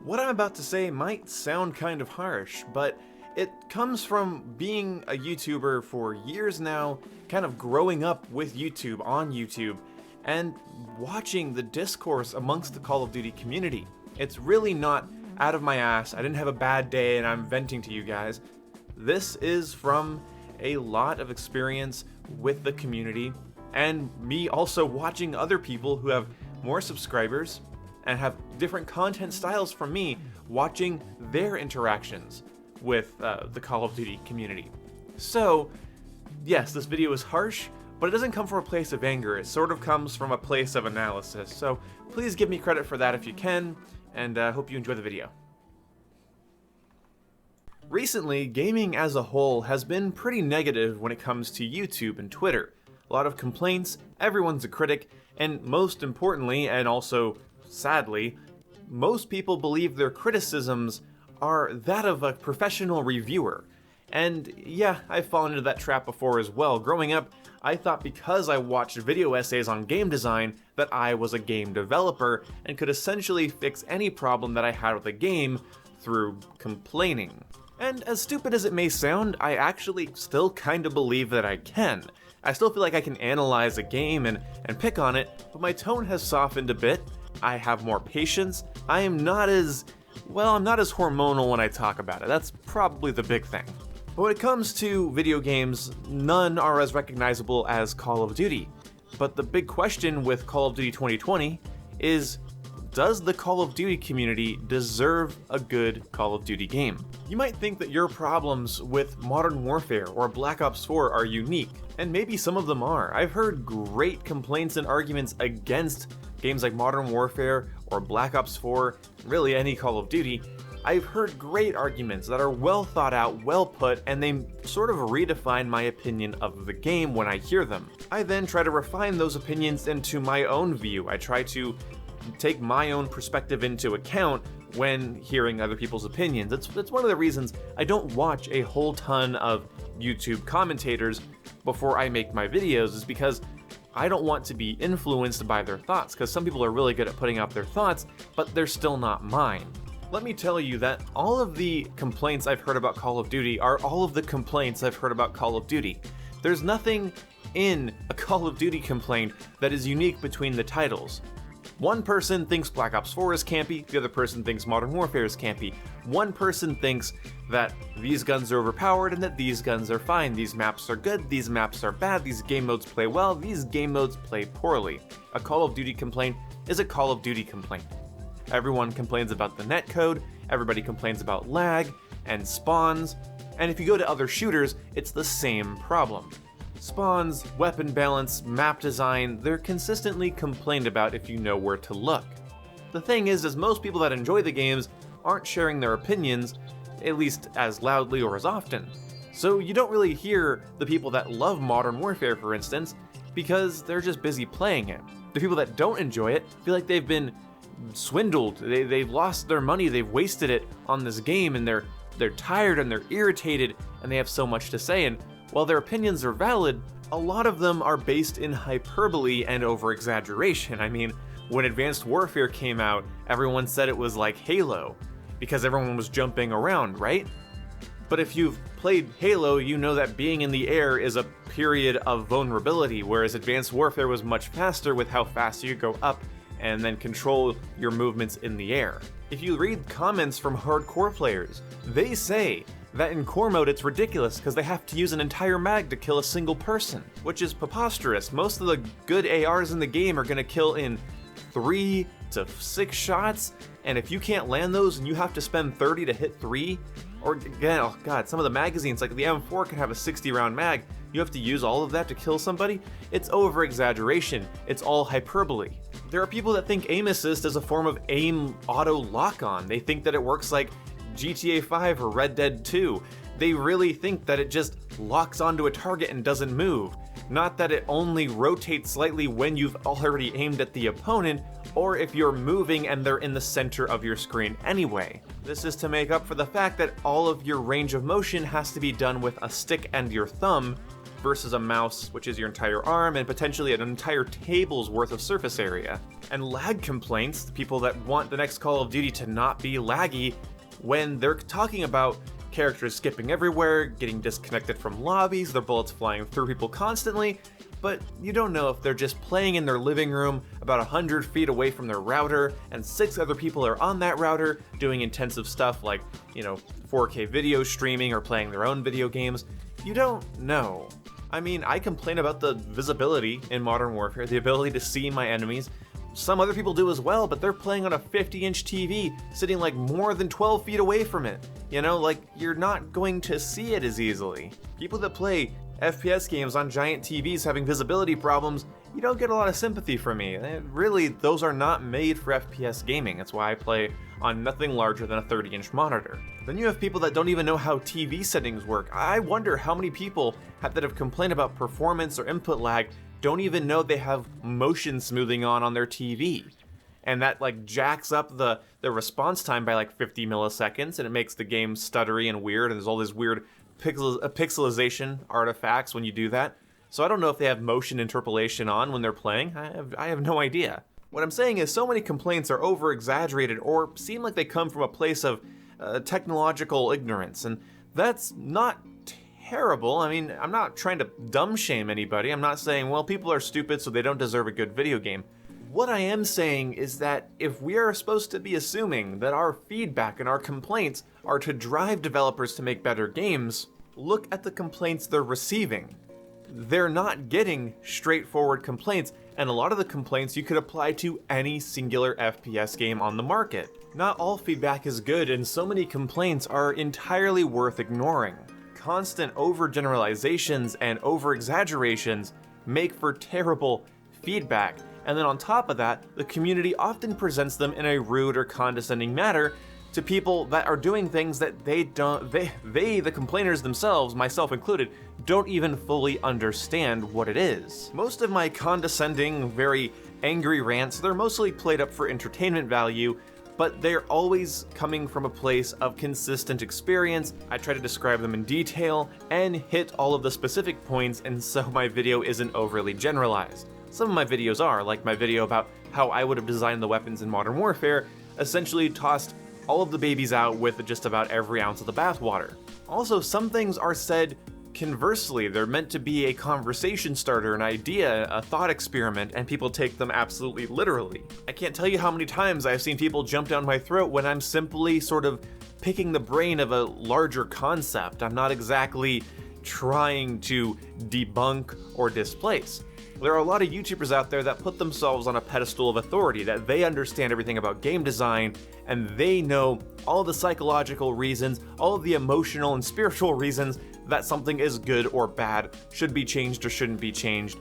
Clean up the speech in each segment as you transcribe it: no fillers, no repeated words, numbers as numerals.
What I'm about to say might sound kind of harsh, but it comes from being a YouTuber for years now, kind of growing up with YouTube on YouTube, and watching the discourse amongst the Call of Duty community. It's really not out of my ass, I didn't have a bad day and I'm venting to you guys. This is from a lot of experience with the community, and me also watching other people who have more subscribers and have different content styles from me, watching their interactions with the Call of Duty community. So, yes, this video is harsh, but it doesn't come from a place of anger, it sort of comes from a place of analysis. So please give me credit for that if you can, and hope you enjoy the video. Recently, gaming as a whole has been pretty negative when it comes to YouTube and Twitter. A lot of complaints, everyone's a critic, and most importantly, and also sadly, most people believe their criticisms are that of a professional reviewer. And yeah, I've fallen into that trap before as well. Growing up, I thought because I watched video essays on game design that I was a game developer and could essentially fix any problem that I had with a game through complaining. And as stupid as it may sound, I actually still kinda believe that I can. I still feel like I can analyze a game and pick on it, but my tone has softened a bit. I have more patience. I'm not as hormonal when I talk about it. That's probably the big thing. But when it comes to video games, none are as recognizable as Call of Duty. But the big question with Call of Duty 2020 is, does the Call of Duty community deserve a good Call of Duty game? You might think that your problems with Modern Warfare or Black Ops 4 are unique, and maybe some of them are. I've heard great complaints and arguments against games like Modern Warfare or Black Ops 4, really any Call of Duty. I've heard great arguments that are well thought out, well put, and they sort of redefine my opinion of the game when I hear them. I then try to refine those opinions into my own view. I try to take my own perspective into account when hearing other people's opinions. That's one of the reasons I don't watch a whole ton of YouTube commentators before I make my videos, is because I don't want to be influenced by their thoughts, because some people are really good at putting out their thoughts, but they're still not mine. Let me tell you that all of the complaints I've heard about Call of Duty are all of the complaints I've heard about Call of Duty. There's nothing in a Call of Duty complaint that is unique between the titles. One person thinks Black Ops 4 is campy, the other person thinks Modern Warfare is campy. One person thinks that these guns are overpowered and that these guns are fine. These maps are good, these maps are bad, these game modes play well, these game modes play poorly. A Call of Duty complaint is a Call of Duty complaint. Everyone complains about the netcode, everybody complains about lag and spawns, and if you go to other shooters, it's the same problem. Spawns, weapon balance, map design, they're consistently complained about if you know where to look. The thing is most people that enjoy the games aren't sharing their opinions, at least as loudly or as often. So you don't really hear the people that love Modern Warfare, for instance, because they're just busy playing it. The people that don't enjoy it feel like they've been swindled, they've lost their money, they've wasted it on this game, and they're tired and they're irritated and they have so much to say. And while their opinions are valid, a lot of them are based in hyperbole and over-exaggeration. I mean, when Advanced Warfare came out, everyone said it was like Halo, because everyone was jumping around, right? But if you've played Halo, you know that being in the air is a period of vulnerability, whereas Advanced Warfare was much faster with how fast you go up and then control your movements in the air. If you read comments from hardcore players, they say that in core mode it's ridiculous because they have to use an entire mag to kill a single person, which is preposterous. Most of the good ARs in the game are gonna kill in 3 to 6 shots, and if you can't land those and you have to spend 30 to hit 3, or again, oh god, some of the magazines, like the M4 can have a 60 round mag, you have to use all of that to kill somebody? It's over exaggeration, it's all hyperbole. There are people that think aim assist is a form of aim auto lock-on. They think that it works like GTA 5 or Red Dead 2. They really think that it just locks onto a target and doesn't move. Not that it only rotates slightly when you've already aimed at the opponent, or if you're moving and they're in the center of your screen anyway. This is to make up for the fact that all of your range of motion has to be done with a stick and your thumb, versus a mouse, which is your entire arm and potentially an entire table's worth of surface area. And lag complaints, people that want the next Call of Duty to not be laggy, when they're talking about characters skipping everywhere, getting disconnected from lobbies, their bullets flying through people constantly, but you don't know if they're just playing in their living room about 100 feet away from their router and 6 other people are on that router doing intensive stuff like, 4K video streaming or playing their own video games. You don't know. I mean, I complain about the visibility in Modern Warfare, the ability to see my enemies. Some other people do as well, but they're playing on a 50-inch TV, sitting like more than 12 feet away from it. You're not going to see it as easily. People that play FPS games on giant TVs having visibility problems, you don't get a lot of sympathy from me. Really, those are not made for FPS gaming. That's why I play on nothing larger than a 30-inch monitor. Then you have people that don't even know how TV settings work. I wonder how many people that have complained about performance or input lag don't even know they have motion smoothing on their TV. And that jacks up the response time by 50 milliseconds, and it makes the game stuttery and weird, and there's all these weird pixelization artifacts when you do that. So I don't know if they have motion interpolation on when they're playing. I have no idea. What I'm saying is so many complaints are over-exaggerated or seem like they come from a place of technological ignorance, and that's not terrible. I mean, I'm not trying to dumb shame anybody. I'm not saying, well, people are stupid so they don't deserve a good video game. What I am saying is that if we are supposed to be assuming that our feedback and our complaints are to drive developers to make better games, look at the complaints they're receiving. They're not getting straightforward complaints, and a lot of the complaints you could apply to any singular FPS game on the market. Not all feedback is good, and so many complaints are entirely worth ignoring. Constant overgeneralizations and over-exaggerations make for terrible feedback, and then on top of that, the community often presents them in a rude or condescending manner to people that are doing things that they, the complainers themselves, myself included, don't even fully understand what it is. Most of my condescending, very angry rants, they're mostly played up for entertainment value, but they're always coming from a place of consistent experience. I try to describe them in detail and hit all of the specific points, and so my video isn't overly generalized. Some of my videos are, like my video about how I would have designed the weapons in Modern Warfare, essentially tossed all of the babies out with just about every ounce of the bathwater. Also, some things are said conversely. They're meant to be a conversation starter, an idea, a thought experiment, and people take them absolutely literally. I can't tell you how many times I've seen people jump down my throat when I'm simply sort of picking the brain of a larger concept. I'm not exactly trying to debunk or displace. There are a lot of YouTubers out there that put themselves on a pedestal of authority, that they understand everything about game design, and they know all the psychological reasons, all of the emotional and spiritual reasons that something is good or bad, should be changed or shouldn't be changed.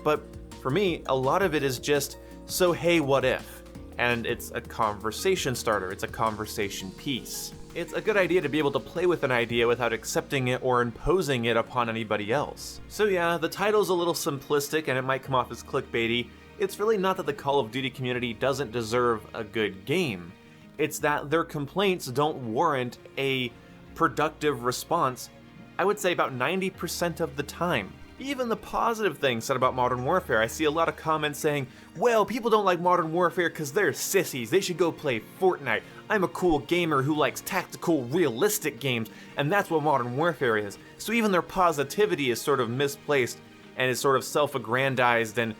But for me, a lot of it is just, so hey, what if? And it's a conversation starter, it's a conversation piece. It's a good idea to be able to play with an idea without accepting it or imposing it upon anybody else. So yeah, the title's a little simplistic and it might come off as clickbaity. It's really not that the Call of Duty community doesn't deserve a good game. It's that their complaints don't warrant a productive response, I would say about 90% of the time. Even the positive things said about Modern Warfare, I see a lot of comments saying, well, people don't like Modern Warfare because they're sissies, they should go play Fortnite. I'm a cool gamer who likes tactical, realistic games, and that's what Modern Warfare is. So even their positivity is sort of misplaced and is sort of self-aggrandized and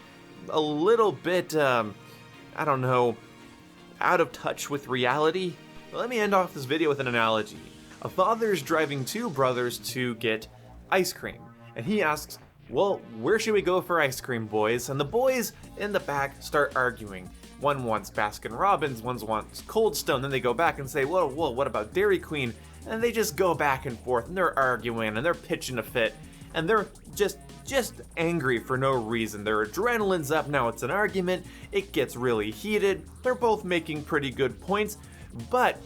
a little bit, I don't know, out of touch with reality. Let me end off this video with an analogy. A father's driving two brothers to get ice cream, and he asks, well, where should we go for ice cream, boys? And the boys in the back start arguing. One wants Baskin Robbins, one wants Cold Stone, then they go back and say, whoa, what about Dairy Queen? And they just go back and forth, and they're arguing, and they're pitching a fit, and they're just angry for no reason. Their adrenaline's up, now it's an argument, it gets really heated, they're both making pretty good points, but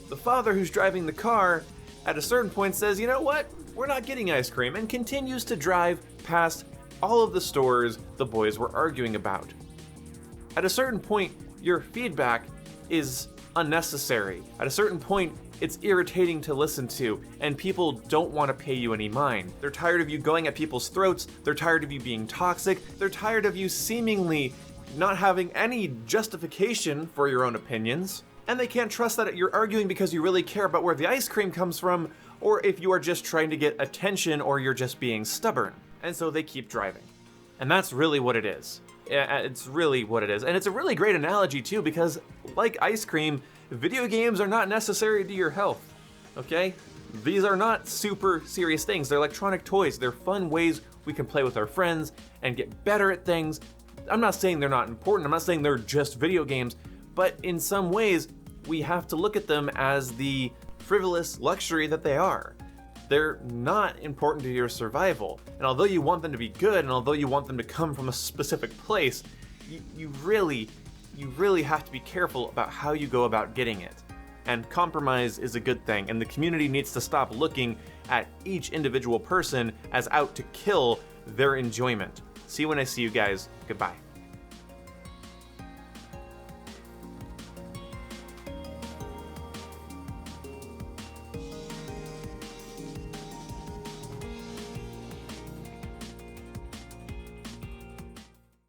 the father who's driving the car at a certain point says, you know what, we're not getting ice cream, and continues to drive past all of the stores the boys were arguing about. At a certain point, your feedback is unnecessary. At a certain point, it's irritating to listen to, and people don't want to pay you any mind. They're tired of you going at people's throats, they're tired of you being toxic, they're tired of you seemingly not having any justification for your own opinions, and they can't trust that you're arguing because you really care about where the ice cream comes from, or if you are just trying to get attention or you're just being stubborn. And so they keep driving. And that's really what it is. It's really what it is. And it's a really great analogy too, because like ice cream, video games are not necessary to your health, okay? These are not super serious things. They're electronic toys. They're fun ways we can play with our friends and get better at things. I'm not saying they're not important. I'm not saying they're just video games, but in some ways, we have to look at them as the frivolous luxury that they are. They're not important to your survival. And although you want them to be good, and although you want them to come from a specific place, you really have to be careful about how you go about getting it. And compromise is a good thing, and the community needs to stop looking at each individual person as out to kill their enjoyment. See you when I see you guys. Goodbye.